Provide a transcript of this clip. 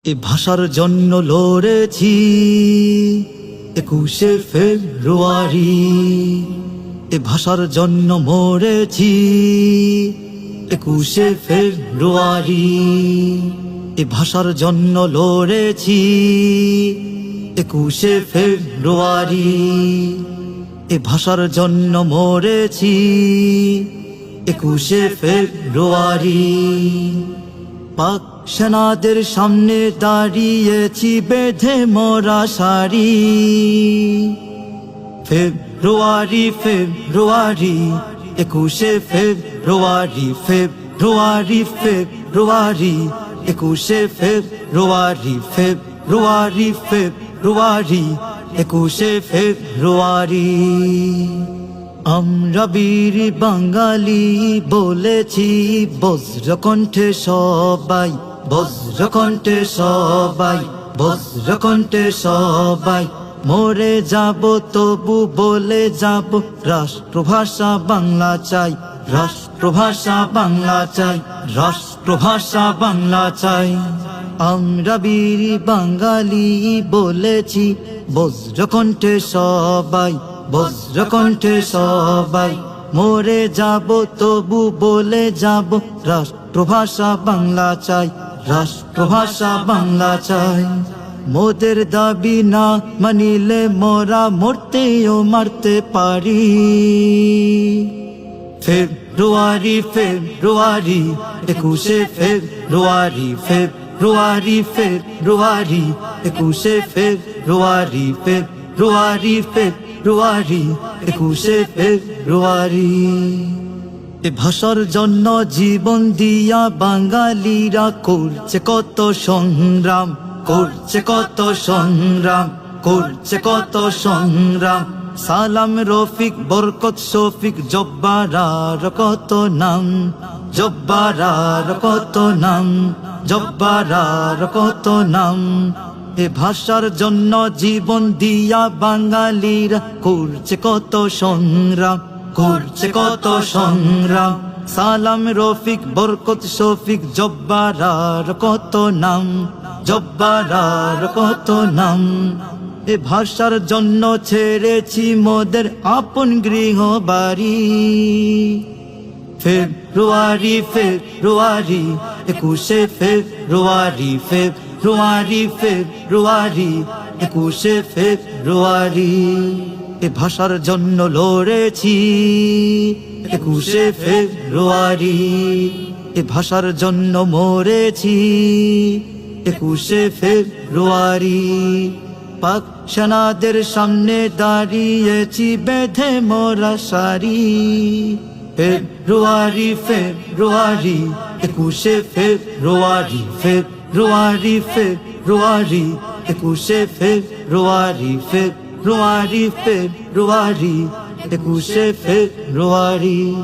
এ ভাষার জন্য লড়েছি 21শে ফেব্রুয়ারি। এ ভাষার জন্য মরেছি 21শে ফেব্রুয়ারি। এ ভাষার জন্য লড়েছি 21শে ফেব্রুয়ারি। এ ভাষার জন্য মরেছি 21শে ফেব্রুয়ারি। পাক সেনাদের সামনে দাঁড়িয়েছি বেঁধে মরা সারি। ফেব্রুয়ারি ফেব্রুয়ারি 21শে ফেব্রুয়ারি। ফেব্রুয়ারি ফেব্রুয়ারি 21শে ফেব্রুয়ারি। ফেব্রুয়ারি ফেব্রুয়ারি 21শে ফেব্রুয়ারি। আমরা বীর বাঙালি বলেছি বজ্রকণ্ঠে সবাই। বজ্রকণ্ঠে সবাই। বজ্রকণ্ঠে সবাই। মরে যাব তবু বলে যাব রাষ্ট্রভাষা বাংলা চাই। রাষ্ট্রভাষা বাংলা চাই। রাষ্ট্রভাষা বাংলা চাই। আমরা বীর বাঙালি বলেছি বজ্রকণ্ঠে সবাই। বজ্রকণ্ঠে সবাই। মরে যাব তবু বলে যাব রাষ্ট্রভাষা বাংলা চাই। রাষ্ট্রভাষা বাংলা চাই। মোদের দাবি না মানিলে মোরা মরতেও মারতে পারি। ফেব্রুয়ারি ফেব্রুয়ারি 21শে ফেব্রুয়ারি। ফেব্রুয়ারি ফেব্রুয়ারি 21শে ফেব্রুয়ারি। ফেব্রুয়ারি ফেব্রুয়ারি 21শে ফেব্রুয়ারি। এ ভাষার জন্য জীবন দিয়া বাঙালিরা করছে কত সংগ্রাম। করছে কত সংগ্রাম। করছে কত সংগ্রাম। সালাম রফিক বরকত শফিক জব্বারার কত নাম। জব্বারার কত নাম। জব্বারার কত নাম। এ ভাষার জন্য জীবন দিয়া বাঙালিরা করছে কত সংগ্রাম। করছে কত সংগ্রাম। সালাম রফিক বরকত শফিক জব্বারার কত নাম। জব্বারার কত নাম। এ ভাষার জন্য ছেড়েছি মোদের আপন গৃহ বাড়ি। ফেব্রুয়ারি ফেব্রুয়ারি 21শে ফেব্রুয়ারি। ফেব্রুয়ারি ফেব্রুয়ারি 21শে ফেব্রুয়ারি। এ ভাষার জন্য লড়েছি 21শে ফেব্রুয়ারি। এ ভাষার জন্য মরেছি 21শে ফেব্রুয়ারি। পাক সেনাদের সামনে দাঁড়িয়েছি বেঁধে মরা সারি। ফেব্রুয়ারি ফেব্রুয়ারি 21শে ফেব্রুয়ারি। ফেব্রুয়ারি ফেব্রুয়ারি 21শে ফেব্রুয়ারি। ফেব্রুয়ারি ফেব্রুয়ারি 21শে ফেব্রুয়ারি।